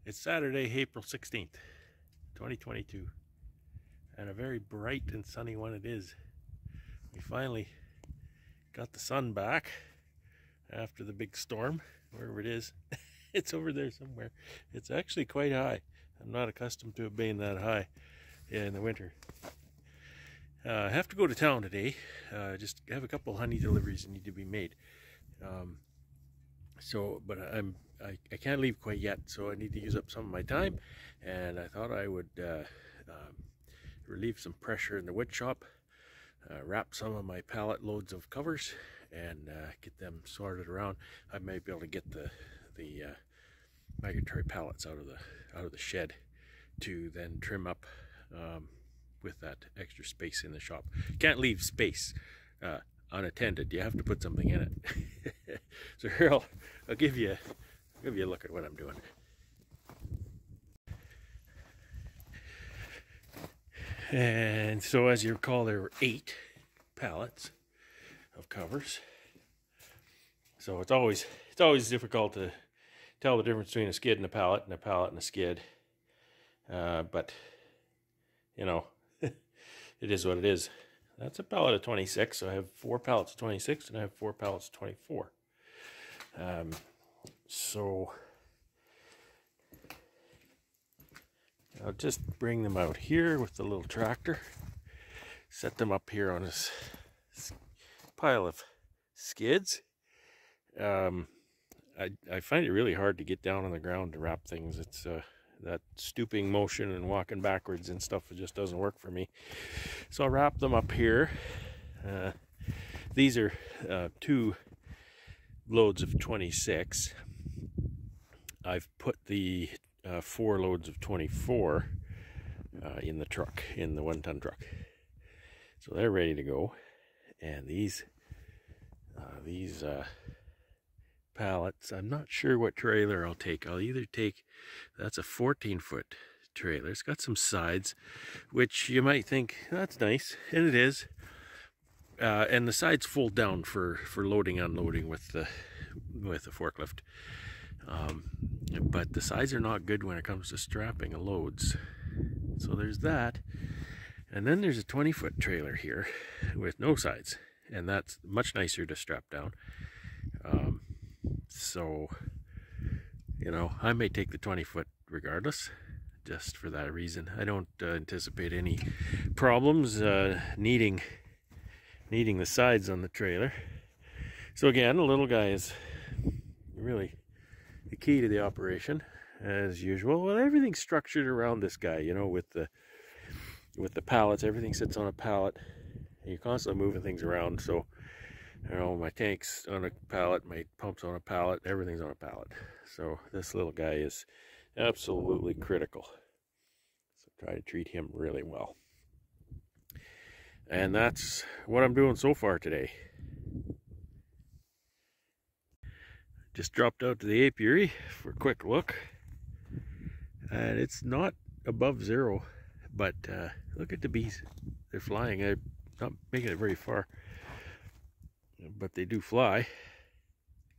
It's Saturday, April 16th, 2022, and a very bright and sunny one it is. We finally got the sun back after the big storm, wherever it is. It's over there somewhere. It's actually quite high. I'm not accustomed to it being that high in the winter. I have to go to town today. Just have a couple honey deliveries that need to be made. But I can't leave quite yet, so I need to use up some of my time, and I thought I would relieve some pressure in the wood shop, wrap some of my pallet loads of covers, and get them sorted around. I may be able to get the migratory pallets out of the shed to then trim up with that extra space in the shop. Can't leave space unattended. You have to put something in it. So here I'll give you a look at what I'm doing. And so, as you recall, there were 8 pallets of covers. So it's always difficult to tell the difference between a skid and a pallet and a skid. But you know, it is what it is. That's a pallet of 26, so I have 4 pallets of 26 and I have 4 pallets of 24. So I'll just bring them out here with the little tractor, set them up here on this pile of skids. I find it really hard to get down on the ground to wrap things. It's that stooping motion and walking backwards and stuff, it just doesn't work for me. So I'll wrap them up here. These are 2 loads of 26. I've put the 4 loads of 24 in the truck, in the 1-ton truck. So they're ready to go. And these pallets, I'm not sure what trailer I'll take. I'll either take, that's a 14-foot trailer. It's got some sides, which you might think, that's nice, and it is. And the sides fold down for loading, unloading with the forklift. But the sides are not good when it comes to strapping loads. So there's that. And then there's a 20-foot trailer here with no sides, and that's much nicer to strap down. So, you know, I may take the 20-foot regardless, just for that reason. I don't anticipate any problems needing the sides on the trailer. So again, the little guy is really the key to the operation, as usual. Well, everything's structured around this guy, you know, with the pallets. Everything sits on a pallet. You're constantly moving things around, so you know, my tank's on a pallet, my pump's on a pallet, everything's on a pallet. So this little guy is absolutely critical. So try to treat him really well. And that's what I'm doing so far today. Just dropped out to the apiary for a quick look. And it's not above 0, but look at the bees. They're flying. I'm not making it very far, but they do fly.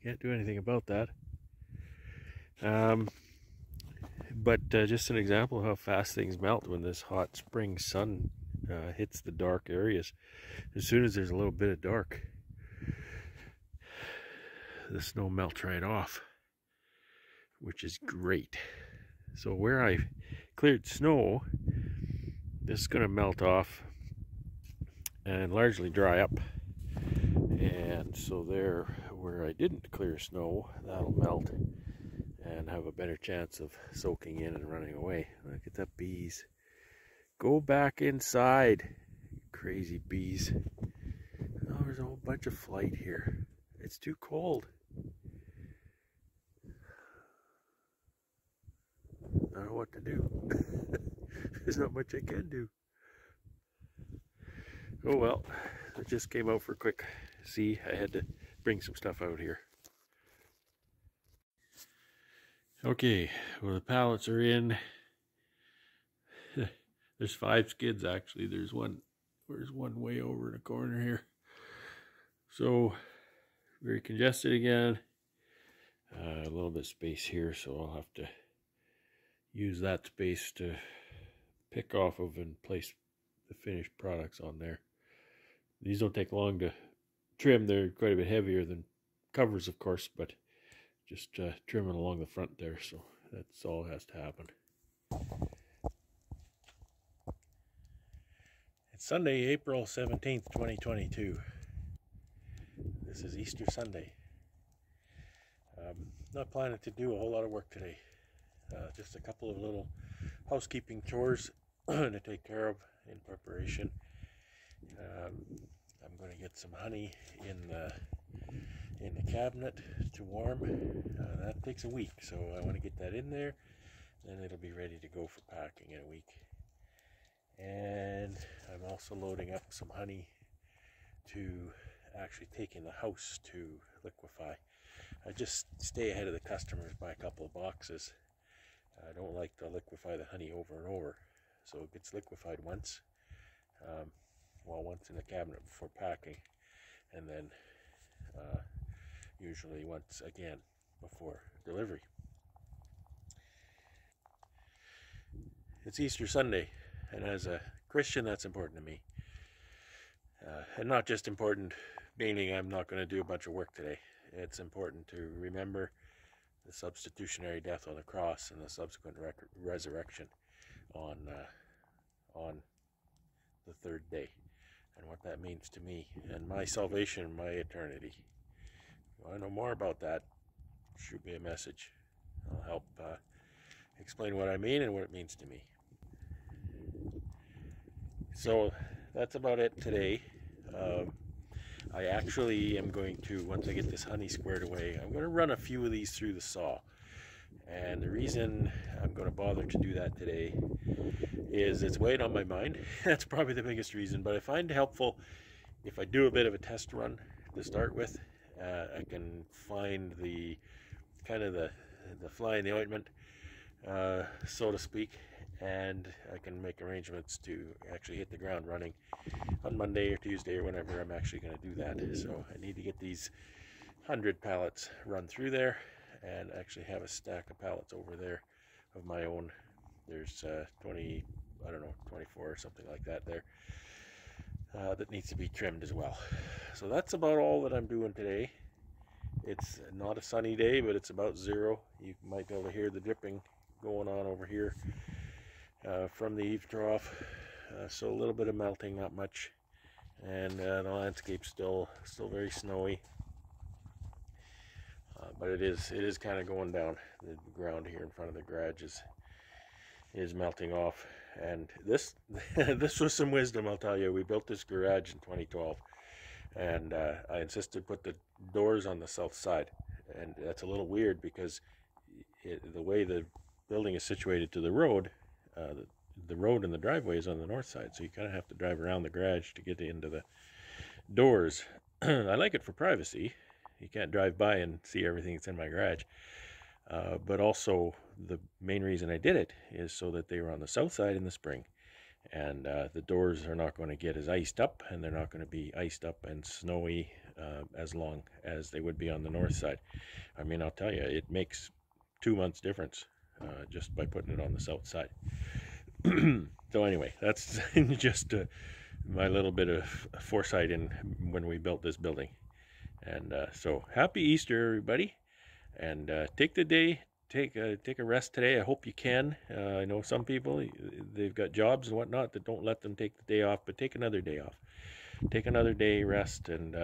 Can't do anything about that. But just an example of how fast things melt when this hot spring sun hits the dark areas. As soon as there's a little bit of dark, the snow melts right off, which is great. So where I cleared snow, this is going to melt off and largely dry up. And so there, where I didn't clear snow, that'll melt and have a better chance of soaking in and running away. Look at the bees. Go back inside, crazy bees. Oh, there's a whole bunch of flight here. It's too cold. I don't know what to do. There's not much I can do. Oh well, I just came out for a quick see. I had to bring some stuff out here. Okay, well, the pallets are in. There's 5 skids actually. There's one way over in the corner here. So very congested again. A little bit of space here, so I'll have to use that space to pick off of and place the finished products on there. These don't take long to trim. They're quite a bit heavier than covers, of course, but just trimming along the front there, so that's all has to happen. It's Sunday, April 17th, 2022. This is Easter Sunday. Not planning to do a whole lot of work today. Just a couple of little housekeeping chores to take care of in preparation. I'm going to get some honey in the cabinet to warm. That takes a week, so I want to get that in there. Then it'll be ready to go for packing in a week. And I'm also loading up some honey to actually take in the house to liquefy. I just stay ahead of the customers by a couple of boxes. I don't like to liquefy the honey over and over, so it gets liquefied once, once in the cabinet before packing, and then usually once again before delivery. It's Easter Sunday, and as a Christian, that's important to me. And not just important meaning I'm not going to do a bunch of work today. It's important to remember the substitutionary death on the cross and the subsequent resurrection on the third day, and what that means to me and my salvation and my eternity. If you want to know more about that, shoot me a message. I'll help explain what I mean and what it means to me. So that's about it today. I actually am going to, once I get this honey squared away, I'm going to run a few of these through the saw. And the reason I'm going to bother to do that today is it's weighing on my mind. That's probably the biggest reason, but I find it helpful if I do a bit of a test run to start with. I can find the kind of the fly in the ointment, so to speak, and I can make arrangements to actually hit the ground running on Monday or Tuesday or whenever I'm actually going to do that. So I need to get these 100 pallets run through there and actually have a stack of pallets over there of my own. There's 20, I don't know, 24 or something like that there that needs to be trimmed as well. So that's about all that I'm doing today. It's not a sunny day, but it's about zero. You might be able to hear the dripping going on over here from the eave trough. So a little bit of melting, not much, and the landscape's still very snowy. But it is kind of going down. The ground here in front of the garage is melting off, and this this was some wisdom, I'll tell you. We built this garage in 2012, and I insisted put the doors on the south side, and that's a little weird because the way the building is situated to the road, the road and the driveway is on the north side, so you kind of have to drive around the garage to get into the doors. I like it for privacy. You can't drive by and see everything that's in my garage. But also, the main reason I did it is so that they were on the south side in the spring. And the doors are not going to get as iced up, and they're not going to be iced up and snowy as long as they would be on the north side. I mean, I'll tell you, it makes 2 months difference just by putting it on the south side. So anyway, that's just my little bit of foresight in when we built this building. And so happy Easter, everybody, and take the day, take a rest today. I hope you can. I know some people, they've got jobs and whatnot that don't let them take the day off, but take another day off. Take another day rest, and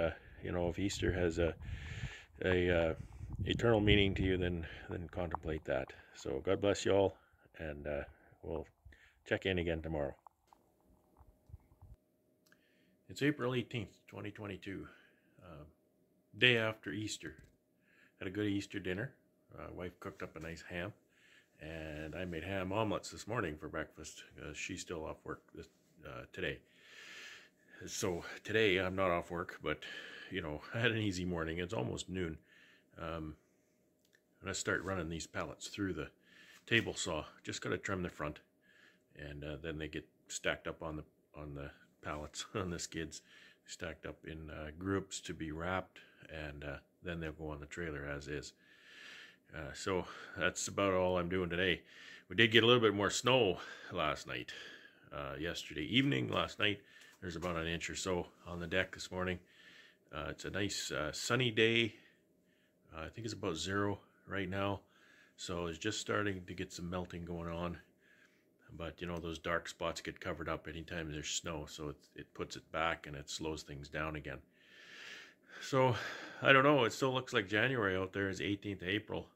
if Easter has a eternal meaning to you, then contemplate that. So God bless you all, and we'll check in again tomorrow. It's April 18th, 2022. Day after Easter. Had a good Easter dinner. Wife cooked up a nice ham, and I made ham omelets this morning for breakfast. She's still off work today. So today I'm not off work, but I had an easy morning. It's almost noon. I'm gonna start running these pallets through the table saw. Just gotta trim the front, and then they get stacked up on the pallets on the skids, stacked up in groups to be wrapped, and then they'll go on the trailer as is. So that's about all I'm doing today. We did get a little bit more snow last night. Yesterday evening, last night, there's about an inch or so on the deck this morning. It's a nice sunny day. I think it's about 0 right now. So it's just starting to get some melting going on. But you know, those dark spots get covered up anytime there's snow. So it puts it back and it slows things down again. So I don't know. It still looks like January out there. It's 18th of April.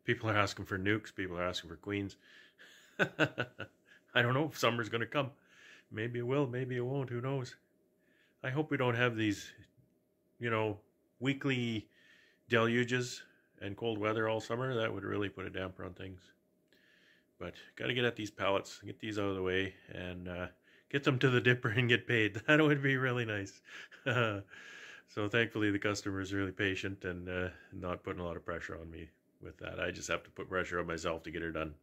People are asking for nukes. People are asking for queens. I don't know if summer's going to come. Maybe it will. Maybe it won't. Who knows? I hope we don't have these, you know, weekly deluges and cold weather all summer. That would really put a damper on things. But got to get at these pallets, get these out of the way, and get them to the dipper and get paid. That would be really nice. So thankfully the customer is really patient and not putting a lot of pressure on me with that. I just have to put pressure on myself to get her done.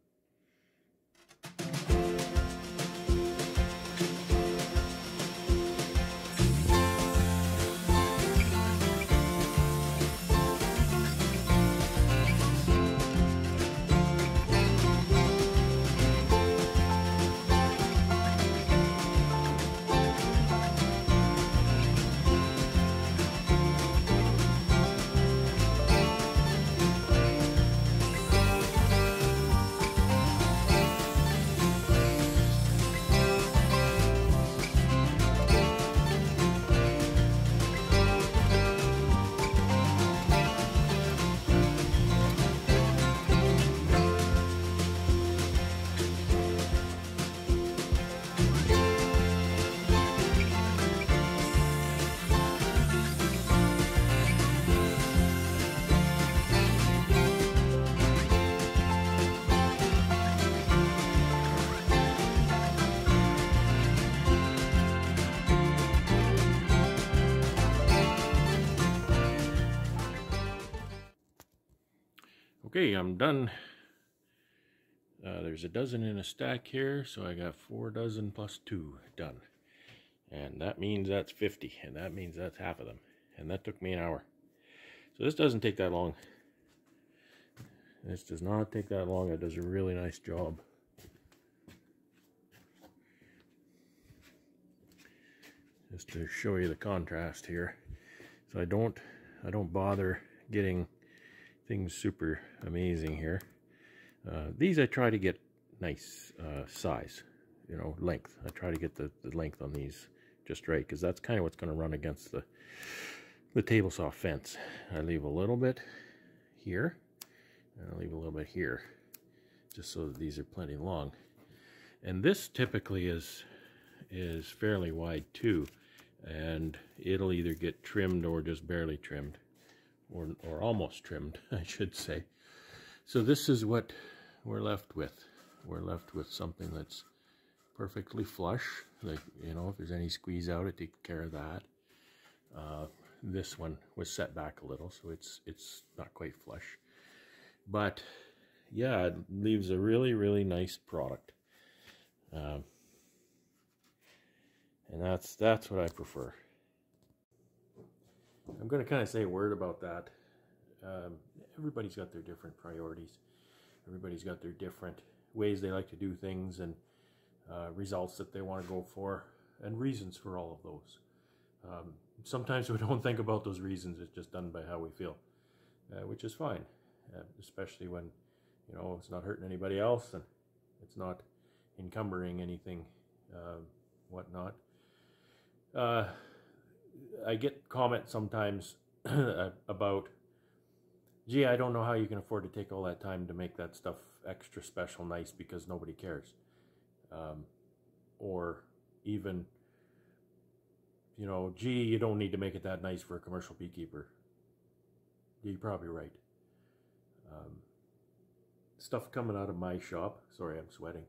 Okay, I'm done. There's a dozen in a stack here, so I got 4 dozen plus 2 done. And that means that's 50, and that means that's half of them. And that took me an hour. So this doesn't take that long. This does not take that long. It does a really nice job. Just to show you the contrast here. So I don't bother getting things super amazing here. These I try to get nice size, you know, length. I try to get the length on these just right, because that's kind of what's going to run against the table saw fence. I leave a little bit here, and I leave a little bit here, just so that these are plenty long. And this typically is fairly wide too, and it'll either get trimmed or just barely trimmed. Or almost trimmed, I should say. So this is what we're left with. We're left with something that's perfectly flush. Like, you know, if there's any squeeze out, it takes care of that. This one was set back a little, so it's not quite flush. But yeah, it leaves a really, really nice product. And that's what I prefer. I'm going to kind of say a word about that. Everybody's got their different priorities. Everybody's got their different ways they like to do things, and results that they want to go for, and reasons for all of those. Sometimes we don't think about those reasons. It's just done by how we feel, which is fine, especially when, you know, it's not hurting anybody else and it's not encumbering anything, whatnot. I get comments sometimes about, gee, I don't know how you can afford to take all that time to make that stuff extra special nice because nobody cares. Or even, you know, gee, you don't need to make it that nice for a commercial beekeeper. You're probably right. Stuff coming out of my shop, sorry, I'm sweating.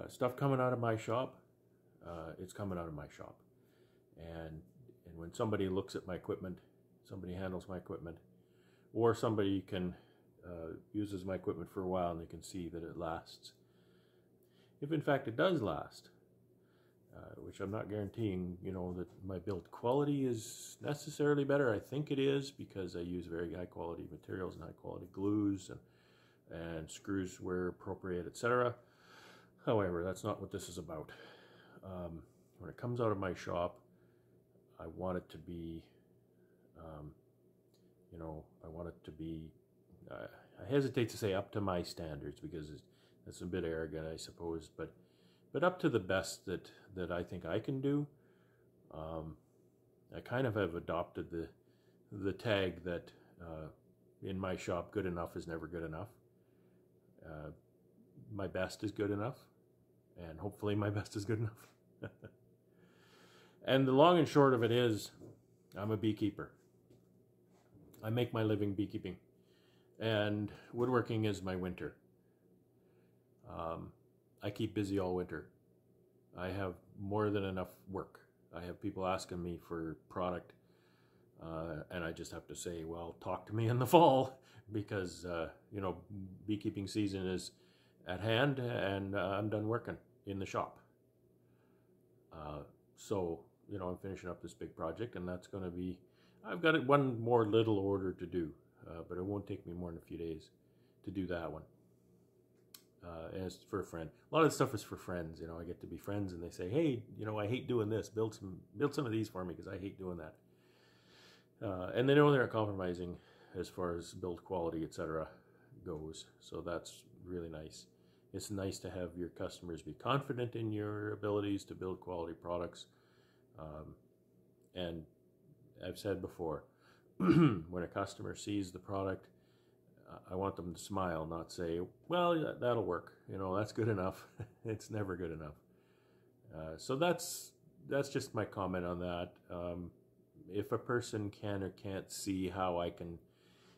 Stuff coming out of my shop, it's coming out of my shop. And when somebody looks at my equipment, somebody handles my equipment, or somebody can uses my equipment for a while and they can see that it lasts. If in fact it does last, which I'm not guaranteeing, you know, that my build quality is necessarily better. I think it is because I use very high quality materials and high quality glues and screws where appropriate, etc. However, that's not what this is about. When it comes out of my shop, I want it to be, you know, I want it to be, I hesitate to say up to my standards because it's a bit arrogant, I suppose, but up to the best that I think I can do. I kind of have adopted the tag that in my shop, good enough is never good enough. My best is good enough, and hopefully my best is good enough. And the long and short of it is, I'm a beekeeper. I make my living beekeeping, and woodworking is my winter. I keep busy all winter. I have more than enough work. I have people asking me for product, and I just have to say, well, talk to me in the fall, because you know, beekeeping season is at hand, and I'm done working in the shop. So, you know, I'm finishing up this big project, and that's going to be, I've got one more little order to do, but it won't take me more than a few days to do that one. And it's for a friend. A lot of the stuff is for friends. You know, I get to be friends, and they say, "Hey, you know, I hate doing this. Build some of these for me because I hate doing that." And they know they're not compromising as far as build quality, etc. goes. So that's really nice. It's nice to have your customers be confident in your abilities to build quality products. And I've said before, when a customer sees the product, I want them to smile, not say, well, that'll work. You know, that's good enough. It's never good enough. So that's just my comment on that. If a person can or can't see how I can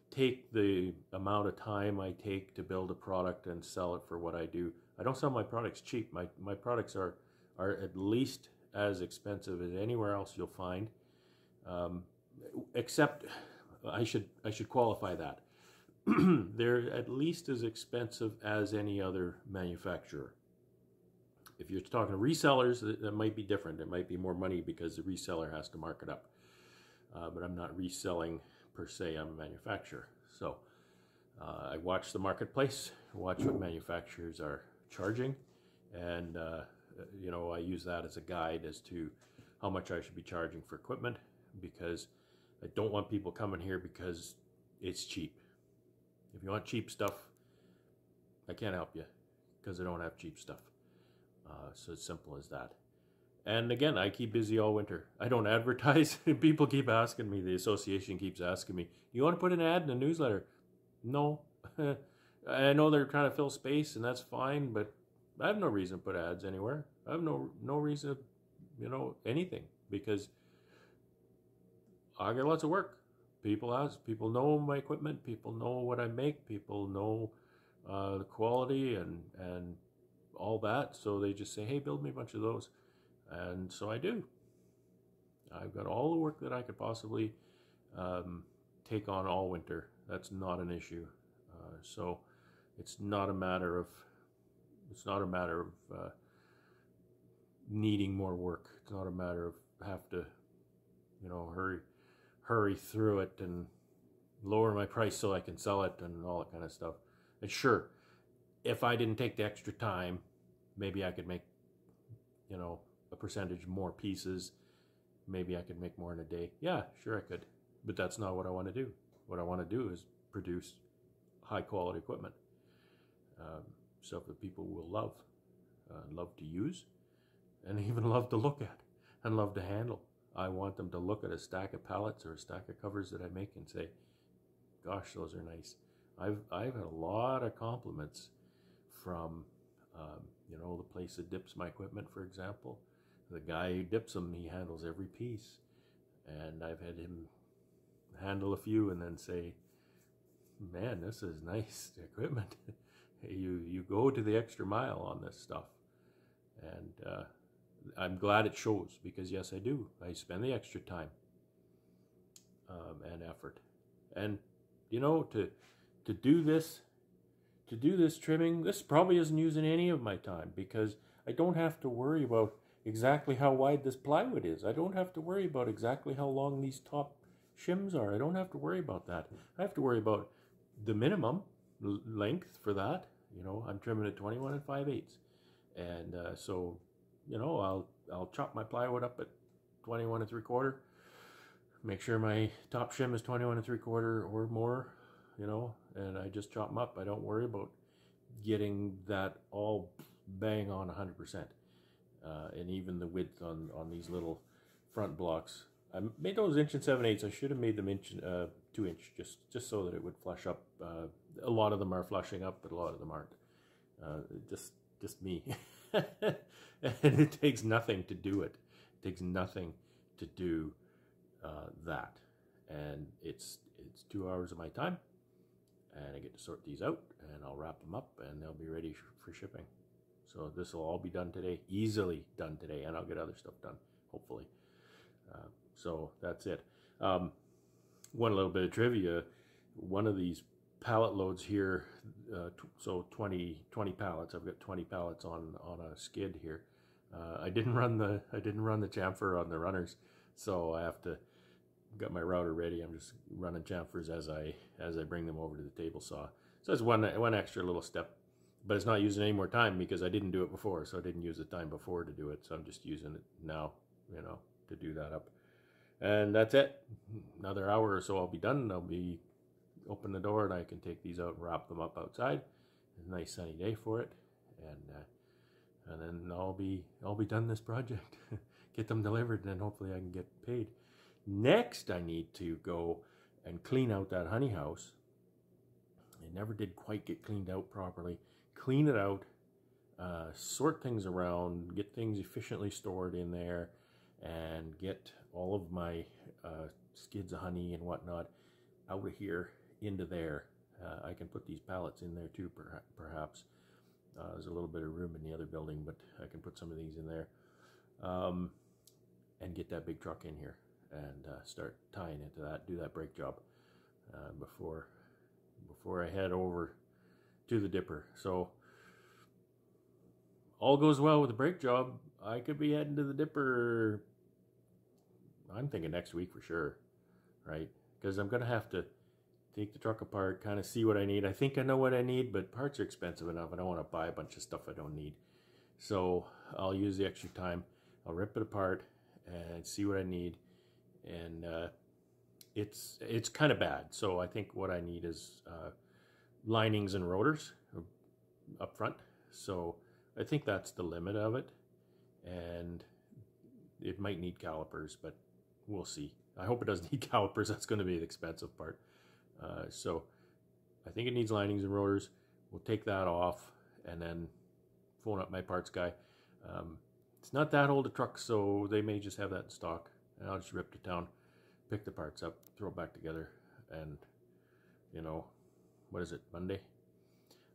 take the amount of time I take to build a product and sell it for what I do. I don't sell my products cheap. My products are at least as expensive as anywhere else you'll find. Except, I should qualify that. They're at least as expensive as any other manufacturer. If you're talking to resellers, that might be different. It might be more money because the reseller has to mark it up. But I'm not reselling per se, I'm a manufacturer. So I watch the marketplace, watch what manufacturers are charging, and you know, I use that as a guide as to how much I should be charging for equipment, because I don't want people coming here because it's cheap. If you want cheap stuff, I can't help you because I don't have cheap stuff. So it's simple as that. And again, I keep busy all winter. I don't advertise. People keep asking me, the association keeps asking me, you want to put an ad in a newsletter? No. I know they're trying to fill space, and that's fine, but I have no reason to put ads anywhere. I have no reason to, you know, anything, because I get lots of work. People ask, people know my equipment, people know what I make, people know the quality and all that, so they just say, hey, build me a bunch of those. And so I do. I've got all the work that I could possibly take on all winter. That's not an issue. So it's not a matter of needing more work. It's not a matter of have to, you know, hurry through it and lower my price so I can sell it and all that kind of stuff. And sure, if I didn't take the extra time, maybe I could make, you know, a percentage more pieces. Maybe I could make more in a day. Yeah, sure I could. But that's not what I want to do. What I want to do is produce high quality equipment. Stuff that people will love to use, and even love to look at and love to handle. I want them to look at a stack of pallets or a stack of covers that I make and say, gosh, those are nice. I've had a lot of compliments from, you know, the place that dips my equipment, for example. The guy who dips them, he handles every piece. And I've had him handle a few and then say, man, this is nice equipment. You go to the extra mile on this stuff. And I'm glad it shows, because yes, I do. I spend the extra time and effort. And, you know, to do this trimming, this probably isn't using any of my time, because I don't have to worry about exactly how wide this plywood is. I don't have to worry about exactly how long these top shims are. I don't have to worry about that. I have to worry about the minimum length for that. You know, I'm trimming at 21 and 5/8, and so, you know, I'll chop my plywood up at 21 and 3/4. Make sure my top shim is 21 and 3/4 or more, you know, and I just chop them up. I don't worry about getting that all bang on 100%. And even the width on these little front blocks. I made those 1 7/8. I should have made them 2 inch, just so that it would flush up. A lot of them are flushing up, but a lot of them aren't. Just me. And it takes nothing to do it. It takes nothing to do that. And it's 2 hours of my time, and I get to sort these out, and I'll wrap them up, and they'll be ready for shipping. So this will all be done today, easily done today, and I'll get other stuff done, hopefully. So that's it. One little bit of trivia. One of these pallet loads here, so 20 pallets. I've got 20 pallets on a skid here. I didn't run the chamfer on the runners, so I have to got my router ready. I'm just running chamfers as I bring them over to the table saw. So it's one extra little step, but it's not using any more time because I didn't do it before, so I didn't use the time before to do it. So I'm just using it now, you know, to do that up. And that's it. Another hour or so I'll be done. I'll be open the door and I can take these out and wrap them up outside. It's a nice sunny day for it, and then I'll be done this project. Get them delivered, and then hopefully I can get paid. Next, I need to go and clean out that honey house. It never did quite get cleaned out properly. Clean it out, sort things around, get things efficiently stored in there, and get all of my skids of honey and whatnot out of here into there. I can put these pallets in there too, perhaps. There's a little bit of room in the other building, but I can put some of these in there, and get that big truck in here and start tying into that, do that brake job before I head over to the dipper. So all goes well with the brake job, I could be heading to the dipper, I'm thinking next week for sure, right? Because I'm going to have to take the truck apart, kind of see what I need. I think I know what I need, but parts are expensive enough. I don't want to buy a bunch of stuff I don't need. So I'll use the extra time. I'll rip it apart and see what I need. And it's kind of bad. So I think what I need is linings and rotors up front. So I think that's the limit of it. And it might need calipers, but we'll see. I hope it doesn't need calipers. That's going to be the expensive part. So I think it needs linings and rotors. We'll take that off and then phone up my parts guy. It's not that old a truck, so they may just have that in stock. And I'll just rip to town, pick the parts up, throw it back together, and, you know, what is it, Monday?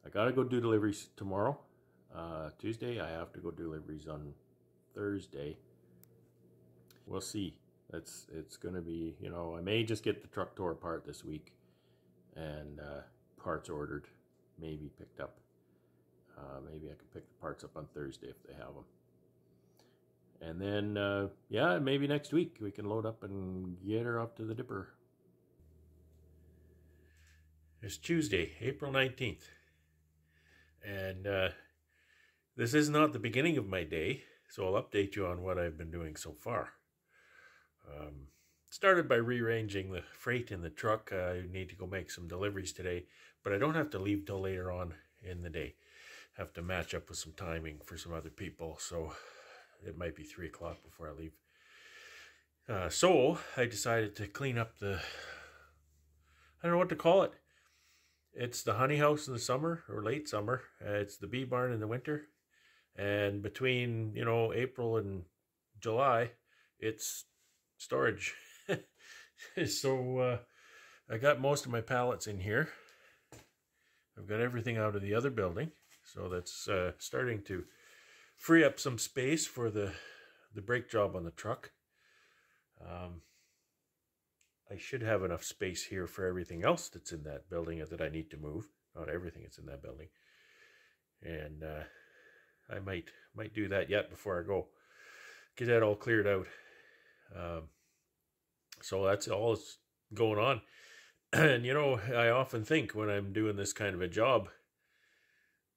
I gotta go do deliveries tomorrow. Tuesday, I have to go do deliveries on Thursday. We'll see. It's gonna be, you know, I may just get the truck tore apart this week, and parts ordered, maybe picked up. Maybe I can pick the parts up on Thursday if they have them. And then, yeah, maybe next week we can load up and get her up to the dipper. It's Tuesday, April 19th. And this is not the beginning of my day, so I'll update you on what I've been doing so far. Started by rearranging the freight in the truck. I need to go make some deliveries today, but I don't have to leave till later on in the day. Have to match up with some timing for some other people, so it might be 3 o'clock before I leave. So I decided to clean up I don't know what to call it. It's the honey house in the summer or late summer. It's the bee barn in the winter. And between, you know, April and July, it's storage. So I got most of my pallets in here. I've got everything out of the other building. So that's starting to free up some space for the brake job on the truck. I should have enough space here for everything else that's in that building that I need to move. Not everything that's in that building. And I might do that yet before I go. get that all cleared out. So that's all that's going on. And you know, I often think when I'm doing this kind of a job,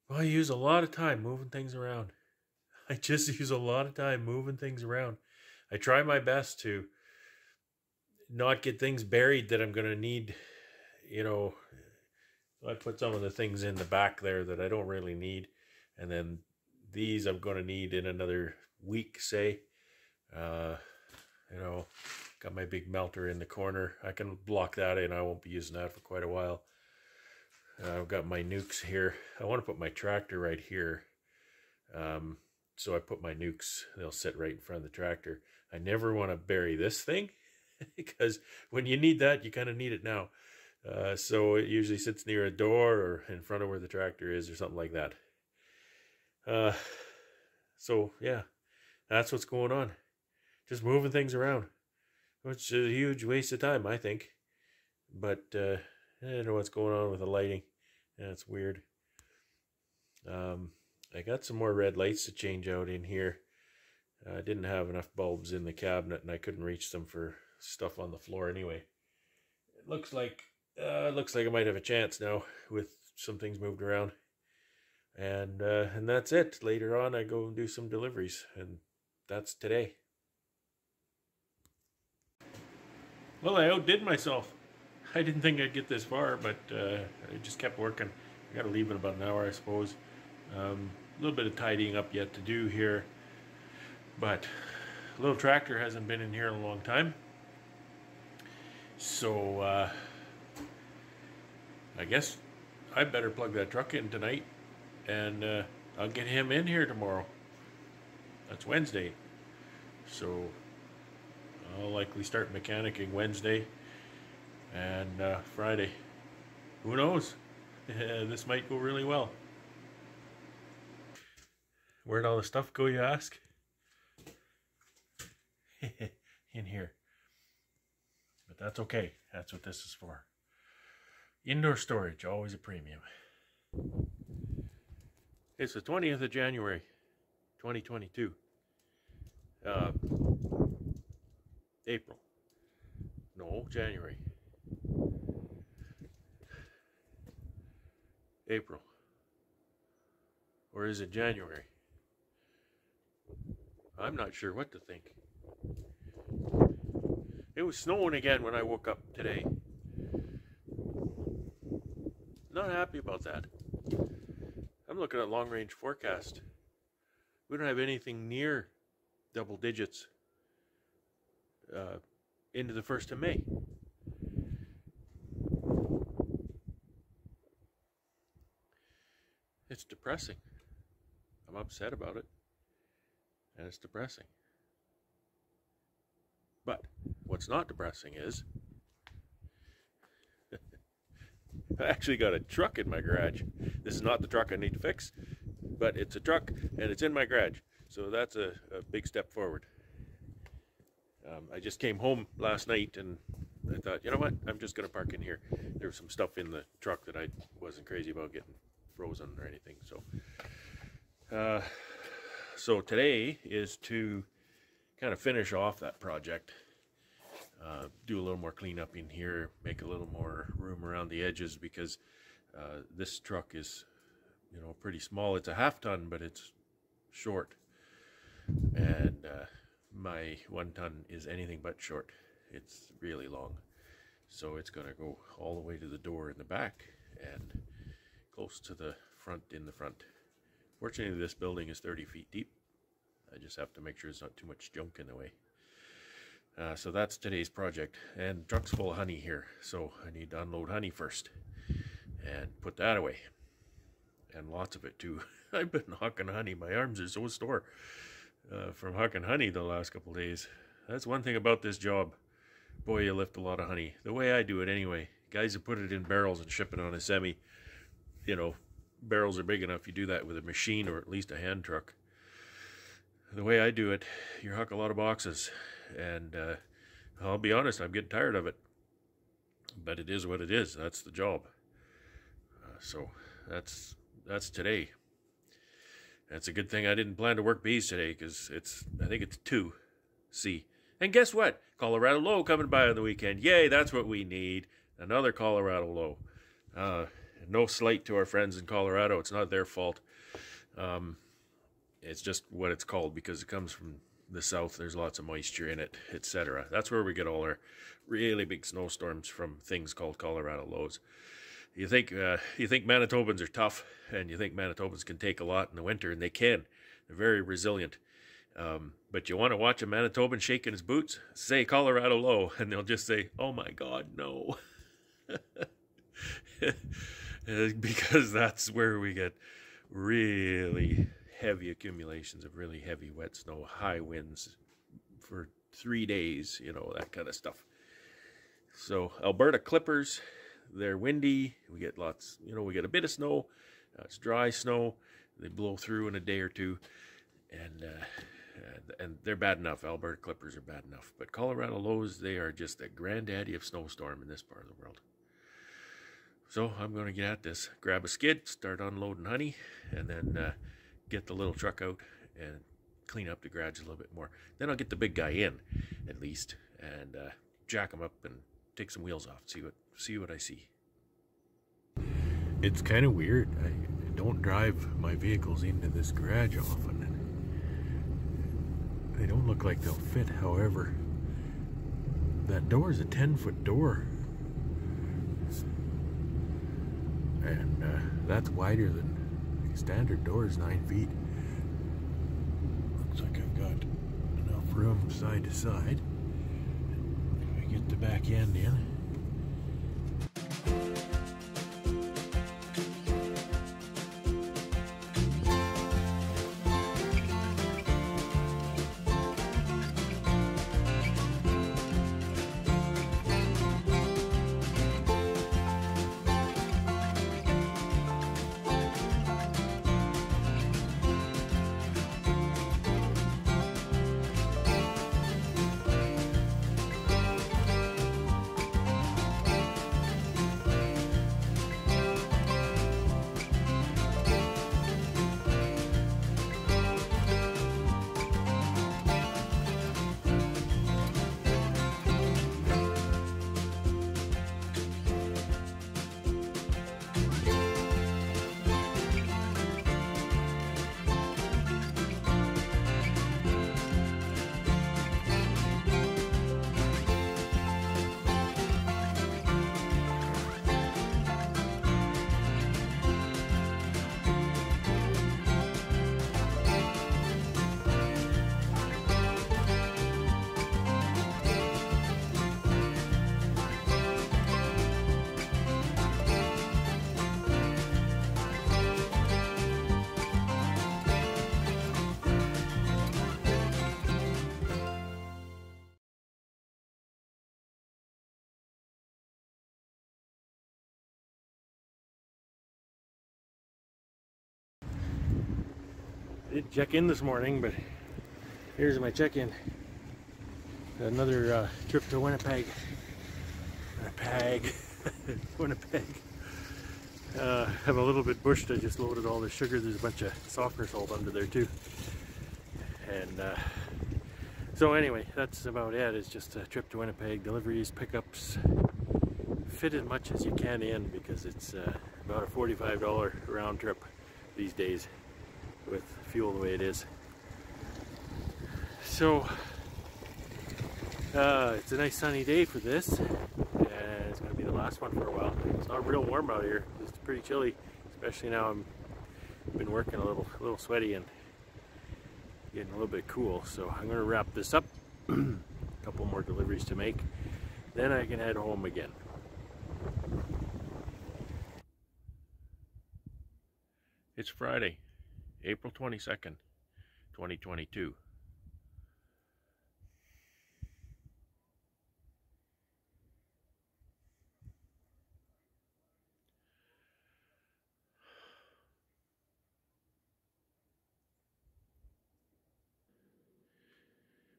well, I use a lot of time moving things around. I just use a lot of time moving things around. I try my best to not get things buried that I'm going to need, you know. I put some of the things in the back there that I don't really need. And then these I'm going to need in another week, say. You know, got my big melter in the corner. I can block that in. I won't be using that for quite a while. I've got my nukes here. I want to put my tractor right here. So I put my nukes. They'll sit right in front of the tractor. I never want to bury this thing because when you need that, you kind of need it now. So it usually sits near a door or in front of where the tractor is or something like that. So yeah, that's what's going on. Just moving things around, which is a huge waste of time, I think. But I don't know what's going on with the lighting. That's weird. I got some more red lights to change out in here. I didn't have enough bulbs in the cabinet, and I couldn't reach them for stuff on the floor anyway. It looks like I might have a chance now with some things moved around. And that's it. Later on, I go and do some deliveries, and that's today. Well, I outdid myself. I didn't think I'd get this far, but I just kept working. I got to leave in about an hour, I suppose. A little bit of tidying up yet to do here, but the little tractor hasn't been in here in a long time. So I guess I better plug that truck in tonight, and I'll get him in here tomorrow. That's Wednesday. So I'll likely start mechanicking Wednesday and Friday. Who knows? This might go really well. Where'd all the stuff go, you ask? In here. But that's okay. That's what this is for. Indoor storage, always a premium. It's the 20th of January, 2022. April. No, January. April. Or is it January? I'm not sure what to think. It was snowing again when I woke up today. Not happy about that. I'm looking at long-range forecast. We don't have anything near double digits into the 1st of May. It's depressing. I'm upset about it. And it's depressing. But what's not depressing is I actually got a truck in my garage. This is not the truck I need to fix, but it's a truck and it's in my garage. So that's a big step forward. I just came home last night and I thought, you know what, I'm just going to park in here. There was some stuff in the truck that I wasn't crazy about getting frozen or anything. So today is to kind of finish off that project. Do a little more cleanup in here, make a little more room around the edges because this truck is, you know, pretty small. It's a 1/2 ton, but it's short. And my 1 ton is anything but short. It's really long. So it's going to go all the way to the door in the back and close to the front in the front. Fortunately, this building is 30 feet deep. I just have to make sure there's not too much junk in the way. So that's today's project. And the truck's full of honey here. So I need to unload honey first and put that away. And lots of it too. I've been hawking honey. My arms are so sore from hawking honey the last couple days. That's one thing about this job. Boy, you lift a lot of honey. The way I do it anyway. Guys who put it in barrels and ship it on a semi. You know, barrels are big enough. You do that with a machine or at least a hand truck. The way I do it, you huck a lot of boxes. And I'll be honest, I'm getting tired of it. But it is what it is. That's the job. So that's today. It's a good thing I didn't plan to work bees today, because I think it's 2C. And guess what? Colorado low coming by on the weekend. Yay, that's what we need. Another Colorado low. No slight to our friends in Colorado. It's not their fault. It's just what it's called because it comes from the south. There's lots of moisture in it, etc. That's where we get all our really big snowstorms, from things called Colorado lows. You think Manitobans are tough, and you think Manitobans can take a lot in the winter, and they can. They're very resilient. But you want to watch a Manitoban shaking his boots? Say Colorado low, and they'll just say, "Oh my God, no." Because that's where we get really heavy accumulations of really heavy wet snow, high winds for 3 days, that kind of stuff. So Alberta clippers, they're windy. We get lots, we get a bit of snow. It's dry snow. They blow through in a day or two, and they're bad enough. Alberta clippers are bad enough. But Colorado lows, they are just the granddaddy of snowstorm in this part of the world. So I'm going to get at this. Grab a skid, start unloading honey, and then get the little truck out and clean up the garage a little bit more. Then I'll get the big guy in, at least, and jack him up and take some wheels off. See what I see. It's kind of weird. I don't drive my vehicles into this garage often. They don't look like they'll fit. However, that door is a 10-foot door. And that's wider than standard doors, 9 feet. Looks like I've got enough room side to side. If I get the back end in. Did check in this morning, but here's my check-in. Another trip to Winnipaaag. Winnipaag. I'm a little bit bushed. I just loaded all the sugar. There's a bunch of softener salt under there too. And so anyway, that's about it. It's just a trip to Winnipaag. Deliveries, pickups. Fit as much as you can in, because it's about a $45 round trip these days with fuel the way it is. So it's a nice sunny day for this, and it's going to be the last one for a while. It's not real warm out here. It's pretty chilly, especially now. I've been working a little sweaty and getting a little bit cool. So I'm going to wrap this up. A couple more deliveries to make, then I can head home again. It's Friday, April 22nd, 2022.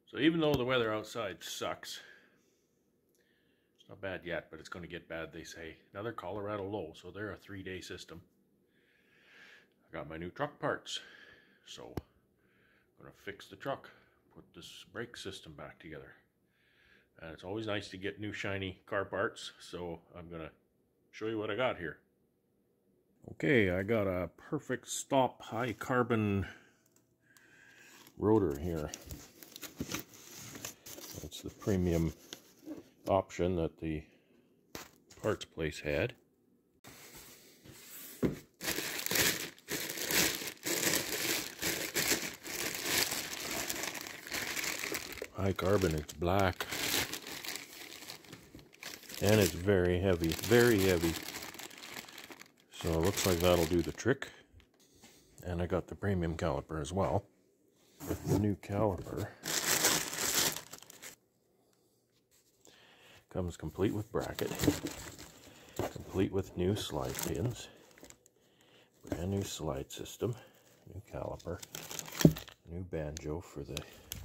So even though the weather outside sucks, it's not bad yet, but it's going to get bad, they say. Another Colorado low, so they're a 3-day system. I got my new truck parts. So I'm gonna fix the truck, put this brake system back together. And it's always nice to get new shiny car parts, so I'm gonna show you what I got here. Okay, I got a perfect stop high carbon rotor here. It's the premium option that the parts place had. High carbon, it's black. And it's very heavy, very heavy. So it looks like that'll do the trick. And I got the premium caliper as well. With the new caliper. Comes complete with bracket. Complete with new slide pins. Brand new slide system. New caliper. New banjo for the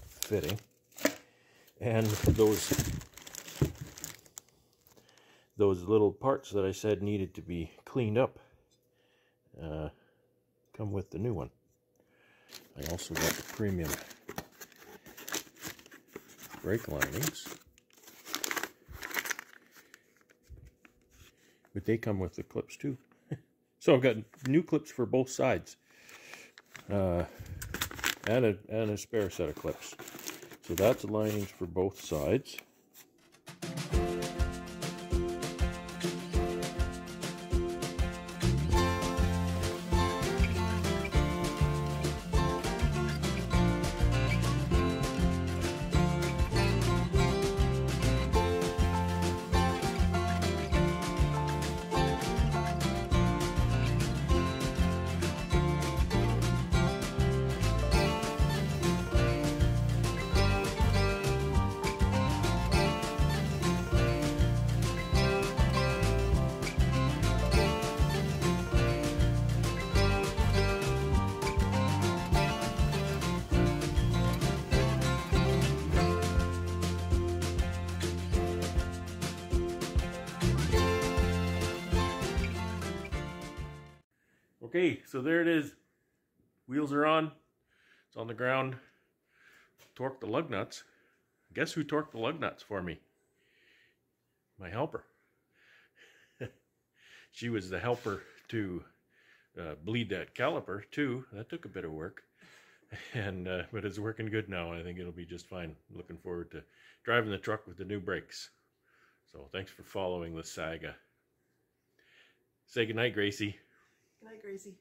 fitting. And those little parts that I said needed to be cleaned up come with the new one. I also got the premium brake linings, but they come with the clips too. So I've got new clips for both sides, and a spare set of clips. So that's the linings for both sides. Okay, so there it is. Wheels are on. It's on the ground. Torque the lug nuts. Guess who torqued the lug nuts for me? My helper. She was the helper to bleed that caliper too. That took a bit of work. And but it's working good now. I think it'll be just fine. Looking forward to driving the truck with the new brakes. So thanks for following the saga. Say goodnight, Gracie. Good night, Gracie.